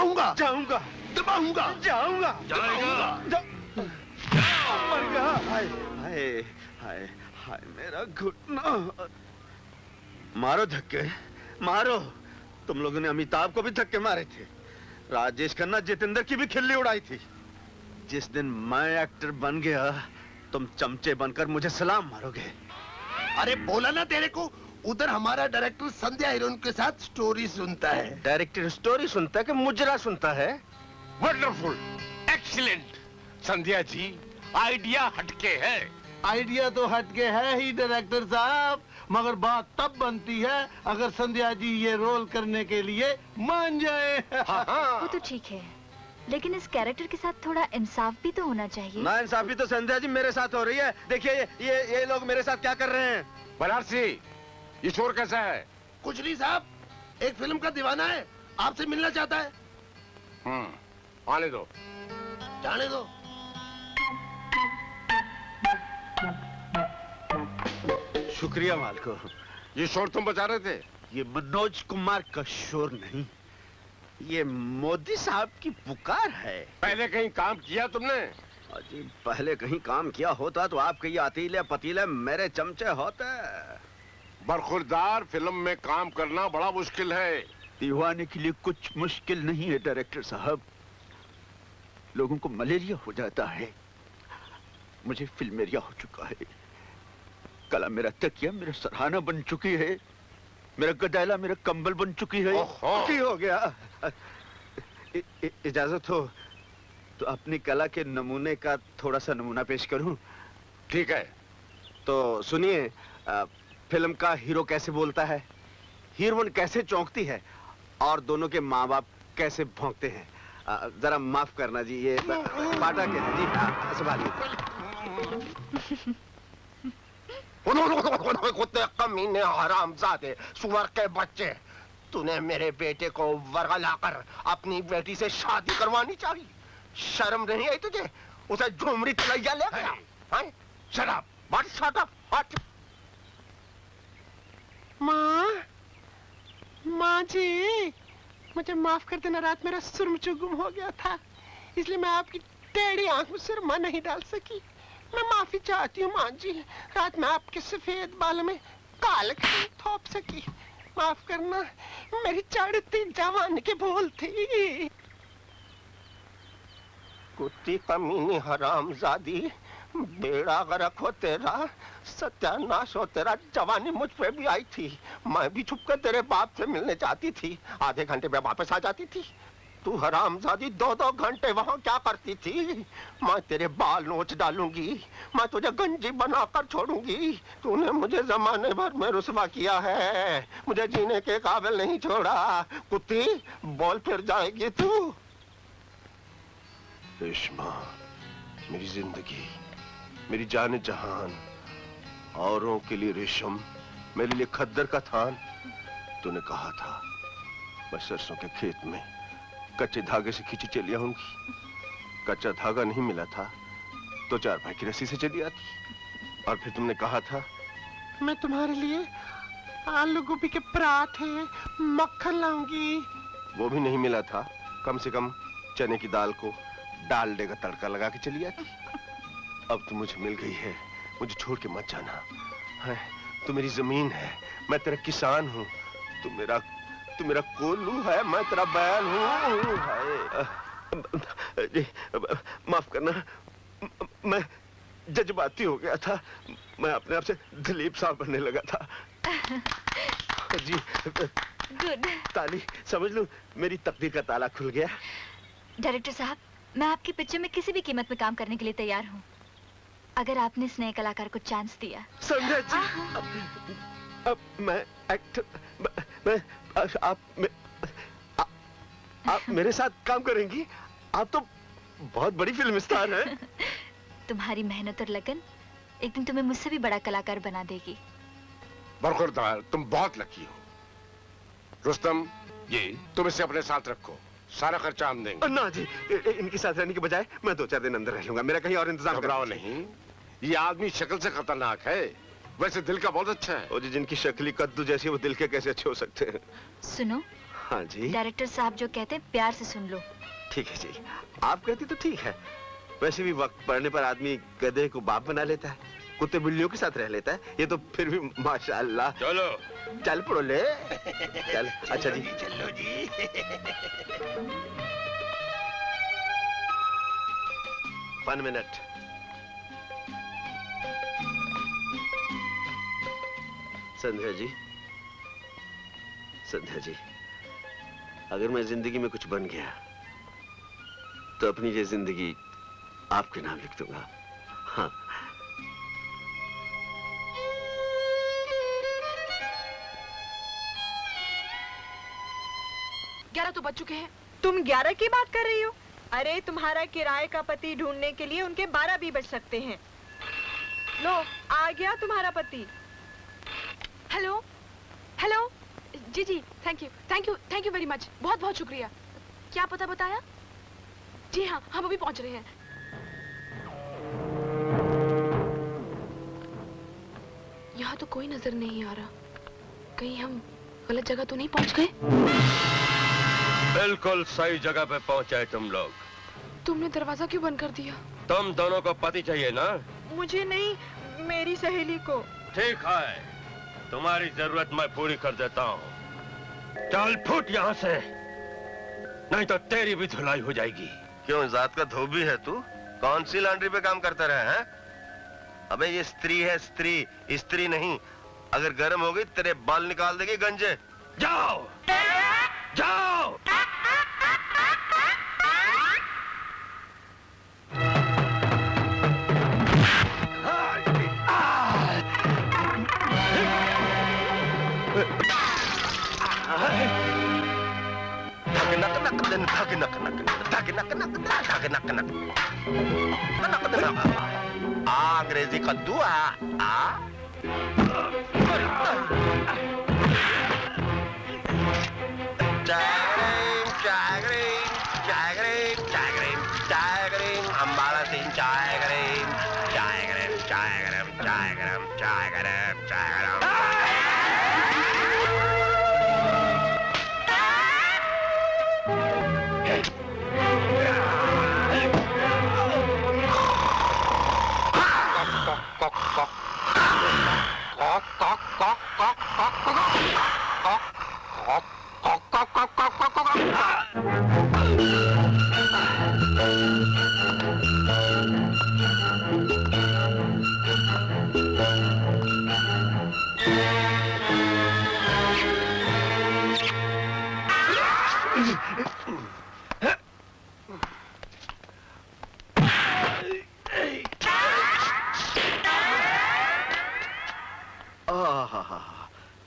दबाऊंगा जाऊंगा, दबाऊंगा, जाऊंगा, जाऊंगा। मर गया। हाय हाय हाय हाय मेरा घुटना। मारो धक्के, मारो। तुम लोगों ने अमिताभ को भी धक्के मारे थे, राजेश खन्ना, जितेंद्र की भी खिल्ली उड़ाई थी। जिस दिन मैं एक्टर बन गया, तुम चमचे बनकर मुझे सलाम मारोगे। अरे बोला ना तेरे को, उधर हमारा डायरेक्टर संध्या हीरोइन के साथ स्टोरी सुनता है। डायरेक्टर स्टोरी सुनता है कि मुजरा सुनता है? Wonderful, excellent. Sandhya ji, idea हटके है। आइडिया तो हटके है ही डायरेक्टर साहब, मगर बात तब बनती है अगर संध्या जी ये रोल करने के लिए मान जाए। वो तो ठीक है, लेकिन इस कैरेक्टर के साथ थोड़ा इंसाफ भी तो होना चाहिए। ना इंसाफी तो संध्या जी मेरे साथ हो रही है। देखिए ये लोग मेरे साथ क्या कर रहे हैं। बनारसी, ये चोर कैसा है? कुछ नहीं साहब, एक फिल्म का दीवाना है, आपसे मिलना चाहता है। आने दो। जाने दो। शुक्रिया मालको। ये शोर तुम बचा रहे थे? ये मनोज कुमार का शोर नहीं, ये मोदी साहब की पुकार है। पहले कहीं काम किया तुमने? अजी पहले कहीं काम किया होता तो आपके ये अतीले पतीले मेरे चमचे होते। बरखुरदार फिल्म में काम करना बड़ा मुश्किल है। दीवाने के लिए कुछ मुश्किल नहीं है डायरेक्टर साहब। लोगों को मलेरिया हो जाता है, मुझे फिल्मेरिया हो चुका है। कला मेरा तकिया, मेरा सरहाना बन चुकी है, मेरा गदैला मेरा कंबल बन चुकी है। की हो गया। इजाजत हो तो अपनी कला के नमूने का थोड़ा सा नमूना पेश करूं? ठीक है। तो सुनिए, फिल्म का हीरो कैसे बोलता है, हीरोइन कैसे चौंकती है, और दोनों के माँ बाप कैसे भौंकते हैं। जरा माफ करना जी, ये बाटा के जी। हाँ, संभालिए। कुत्ते कमीने हरामजादे सुअर के बच्चे, तूने मेरे बेटे को वर्गलाकर अपनी बेटी से शादी करवानी चाहिए। शर्म नहीं आई तुझे? उसे झुमरी तलैया ले गया। शराब बट शट अप हट। माँ जी, मुझे माफ कर देना, रात मेरा सुरमचू गुम हो गया था, इसलिए मैं आपकी टेढ़ी आंख में सुरमा नहीं डाल सकी। मैं माफी चाहती हूँ माँ जी, रात में आपके सफेद बालों में काले थोप सकी। माफ करना, मेरी चढ़ती जवानी की भूल थी। कुत्ती कमीनी हरामजादी, बेड़ा गर्क हो तेरा, सत्यानाश हो तेरा। जवानी मुझ पे भी आई थी, मैं भी छुपकर तेरे बाप से मिलने जाती थी, आधे घंटे में वापस आ जाती थी। तू हरामजादी 2-2 घंटे वहाँ क्या करती थी? मैं तेरे बाल नोच डालूंगी, मैं तुझे गंजी बनाकर छोड़ूंगी। तूने मुझे जमाने भर में रुसवा किया है, मुझे जीने के काबिल नहीं छोड़ा। कुत्ती, बोल फिर जाएगी तू। रेशमा, मेरी जिंदगी, मेरी जान जहान, औरों के लिए रेशम, मेरे लिए खद्दर का थान। तूने कहा था मैं सरसों के खेत में कच्चे धागे से खींची चली आऊंगी। कच्चा धागा नहीं मिला था तो चारपाई की रस्सी से चली आती। और फिर तुमने कहा था मैं तुम्हारे लिए आलू गोभी के पराठे, मक्खन लाऊंगी। वो भी नहीं मिला था, कम से कम चने की दाल को डालडे का तड़का लगा के चली आती। अब तो मुझे मिल गई है, मुझे छोड़ के मत जाना है। तू मेरी जमीन है, मैं तेरा किसान हूँ। तू मेरा कोल्लू है, मैं तेरा बैल हूँ। माफ करना, मैं जज्बाती हो गया था, मैं अपने आप से दिलीप साहब बनने लगा था। जी गुड। ताली समझ लो, मेरी तकदीर का ताला खुल गया। डायरेक्टर साहब, मैं आपकी पिक्चर में किसी भी कीमत में काम करने के लिए तैयार हूँ, अगर आपने इस नए कलाकार को चांस दिया। संध्या जी, अब मैं एक्टर, आप मेरे साथ काम करेंगी? आप तो बहुत बड़ी फिल्म स्टार हैं। तुम्हारी मेहनत और लगन एक दिन तुम्हें मुझसे भी बड़ा कलाकार बना देगी। बरखुरदार, तुम बहुत लकी हो। रुस्तम, ये तुम इसे अपने साथ रखो, सारा खर्चा हम देंगे। ना जी, इनके साथ रहने के बजाय मैं 2-4 दिन अंदर रह लूंगा, मेरा कहीं और इंतजाम। घबराओ नहीं, ये आदमी शक्ल से खतरनाक है, वैसे दिल का बहुत अच्छा है। और जिनकी शक्ल कद्दू जैसी, वो दिल के कैसे अच्छे हो सकते हैं? सुनो, हाँ जी। डायरेक्टर साहब जो कहते हैं प्यार से सुन लो। ठीक है जी, आप कहती तो ठीक है। वैसे भी वक्त पड़ने पर आदमी गधे को बाप बना लेता है, कुत्ते बिल्लियों के साथ रह लेता है। ये तो फिर भी माशाअल्लाह। चलो चल पड़ो ले। चल अच्छा जी। चलो जी। One minute. संध्या जी, संध्या जी, अगर मैं जिंदगी में कुछ बन गया तो अपनी ये जिंदगी आपके नाम लिख दूंगा। हाँ। ग्यारह तो बज चुके हैं। तुम 11 की बात कर रही हो? अरे तुम्हारा किराए का पति ढूंढने के लिए उनके 12 भी बज सकते हैं। लो आ गया तुम्हारा पति। Hello hello. जी जी, थैंक यू वेरी मच, बहुत बहुत शुक्रिया। क्या पता बताया? जी हाँ, हम अभी पहुंच रहे हैं। यहाँ तो कोई नजर नहीं आ रहा, कहीं हम गलत जगह तो नहीं पहुंच गए? बिल्कुल सही जगह पे पहुंचे तुम लोग। तुमने दरवाजा क्यों बंद कर दिया? तुम दोनों को पति चाहिए ना? मुझे नहीं, मेरी सहेली को। ठीक है, तुम्हारी जरूरत मैं पूरी कर देता हूँ। चल फुट यहाँ से, नहीं तो तेरी भी धुलाई हो जाएगी। क्यों, जात का धोबी है तू? कौन सी लॉन्ड्री पे काम करता रहा है? अबे ये स्त्री है, स्त्री, स्त्री नहीं। अगर गर्म हो गई तेरे बाल निकाल देगी गंजे। जाओ जाओ। अंग्रेजी कद्दू अम्बाला सिंह चाय करें, चाय करें, चाय करें, चाय करें, चाय करें, चाय करें।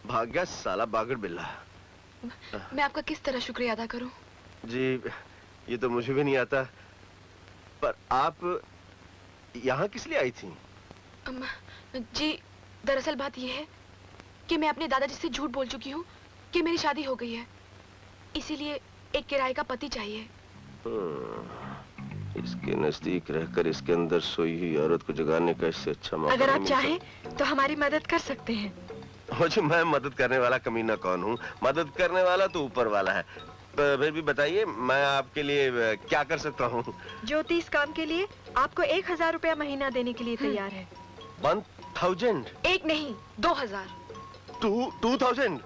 भाग गया साला बागड़ बिल्ला। मैं आपका किस तरह शुक्रिया अदा करूं? जी ये तो मुझे भी नहीं आता, पर आप यहाँ किस लिए आई थी? जी दरअसल बात यह है कि मैं अपने दादाजी से झूठ बोल चुकी हूँ कि मेरी शादी हो गई है, इसीलिए एक किराए का पति चाहिए। इसके नजदीक रहकर इसके अंदर सोई हुई औरत को जगाने का इससे अच्छा मौका अगर आप नहीं चाहें तो हमारी मदद कर सकते हैं। मुझे, मैं मदद करने वाला कमीना कौन हूँ? मदद करने वाला तो ऊपर वाला है। फिर भी बताइए मैं आपके लिए क्या कर सकता हूँ? ज्योति इस काम के लिए आपको 1000 रुपया महीना देने के लिए तैयार है। 1000? एक नहीं 2000। 2000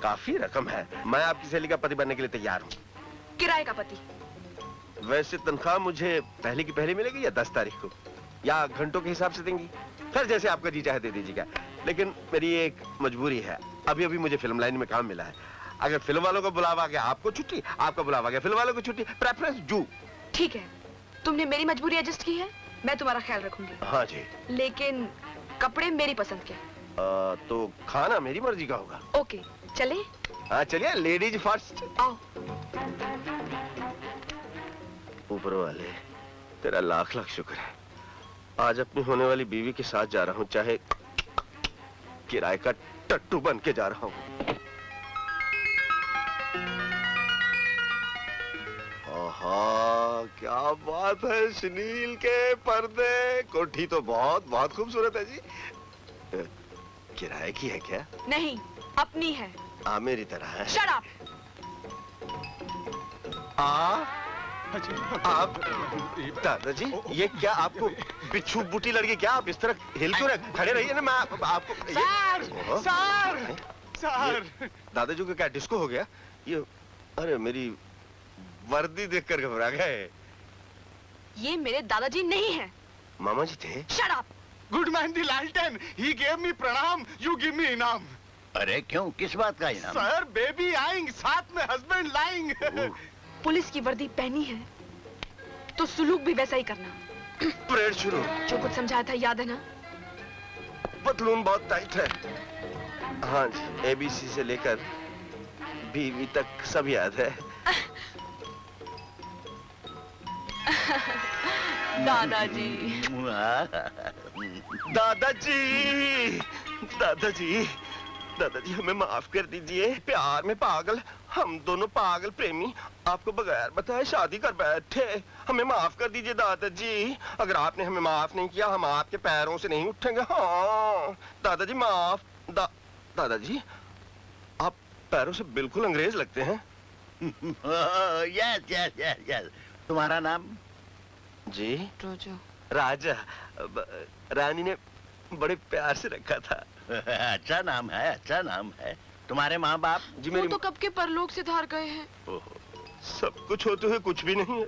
काफी रकम है। मैं आपकी सहेली का पति बनने के लिए तैयार हूँ। किराए का पति। वैसे तनख्वाह मुझे पहले की पहले मिलेगी या 10 तारीख को, या घंटों के हिसाब से देंगी? फिर जैसे आपका जी चाहे दे दीजिएगा। लेकिन मेरी एक मजबूरी है, अभी अभी मुझे फिल्म लाइन में काम मिला है। अगर फिल्म वालों को बुलावा गया आपको छुट्टी, आपका बुलावा गया फिल्म वालों को छुट्टी, प्रेफरेंस जू। ठीक है, तुमने मेरी मजबूरी एडजस्ट की है, मैं तुम्हारा ख्याल रखूंगी। हाँ जी। लेकिन कपड़े मेरी पसंद के। तो खाना मेरी मर्जी का होगा। ओके चले? हाँ चलिए, लेडीज फर्स्ट। आओ। ऊपर वाले तेरा लाख लाख शुक्र है, आज अपनी होने वाली बीवी के साथ जा रहा हूँ, चाहे किराए का टट्टू बन के जा रहा हूँ। क्या बात है, सुनील के पर्दे, कोठी तो बहुत बहुत खूबसूरत है जी। किराए की है क्या? नहीं, अपनी है। मेरी तरह है। Shut up. आप दादाजी, ये क्या आपको बिच्छू बूटी लड़की क्या? आप इस तरह हिल क्यों रहे? खड़े रहिए ना, मैं आपको सर दादाजी को क्या डिस्को हो गया? ये अरे मेरी वर्दी देखकर घबरा गए। ये मेरे दादाजी नहीं है। मामा जी थे। Shut up. गुड मैन दी लालटेन, ही गेव मी प्रणाम, यू गिव मी इनाम। अरे क्यों, किस बात का इनाम? सर बेबी आएंगे, साथ में हस्बैंड लाएंगे। पुलिस की वर्दी पहनी है तो सुलूक भी वैसा ही करना। परेड शुरू। जो कुछ समझाया था याद है ना? पतलून बहुत टाइट है। हाँ जी, ABC से लेकर बीवी तक सब याद है। दादाजी। दादाजी, दादाजी, दादाजी हमें माफ कर दीजिए। प्यार में पागल, हम दोनों पागल प्रेमी आपको बगैर बताए शादी कर बैठे। हमें माफ कर दीजिए दादाजी। अगर आपने हमें माफ नहीं किया, हम आपके पैरों से नहीं उठेंगे। हाँ दादाजी माफ। दादाजी आप पैरों से बिल्कुल अंग्रेज लगते हैं। Yes yes yes yes. तुम्हारा नाम? जी रोजो। राजा। रानी ने बड़े प्यार से रखा था। अच्छा नाम है, अच्छा नाम है। तुम्हारे माँ बाप? जी वो तो कब के परलोक से धार गए हैं। सब कुछ होते हुए कुछ भी नहीं है।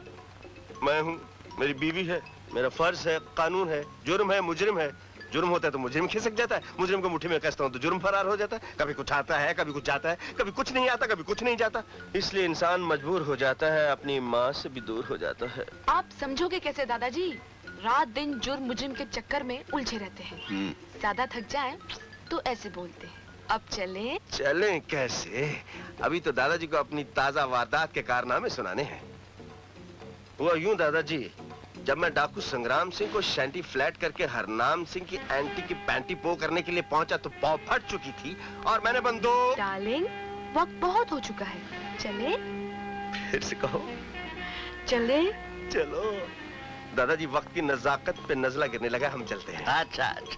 मैं हूँ, मेरी बीवी है, मेरा फर्ज है, कानून है, जुर्म है, मुजरिम है। जुर्म होता है तो मुजरिम खिसक जाता है, मुजरिम को मुट्ठी में कसता हूँ तो जुर्म फरार हो जाता है। कभी कुछ आता है, कभी कुछ जाता है, कभी कुछ नहीं आता, कभी कुछ नहीं जाता। इसलिए इंसान मजबूर हो जाता है, अपनी माँ से भी दूर हो जाता है। आप समझोगे कैसे दादाजी? रात दिन जुर्म मुजरिम के चक्कर में उलझे रहते हैं। ज्यादा थक जाए तो ऐसे बोलते हैं, अब चलें? चलें कैसे? अभी तो दादाजी को अपनी ताजा वारदात के कारनामे सुनाने हैं। हुआ यूं दादाजी, जब मैं डाकू संग्राम सिंह को शैंटी फ्लैट करके हरनाम सिंह की एंटी की पैंटी पो करने के लिए पहुंचा तो पाव फट चुकी थी और मैंने बंदूक। डार्लिंग, वक्त बहुत हो चुका है, चले? फिर से कहो। चले? चलो। दादाजी वक्त की नजाकत पे नजला गिरने लगा, हम चलते हैं। अच्छा अच्छा।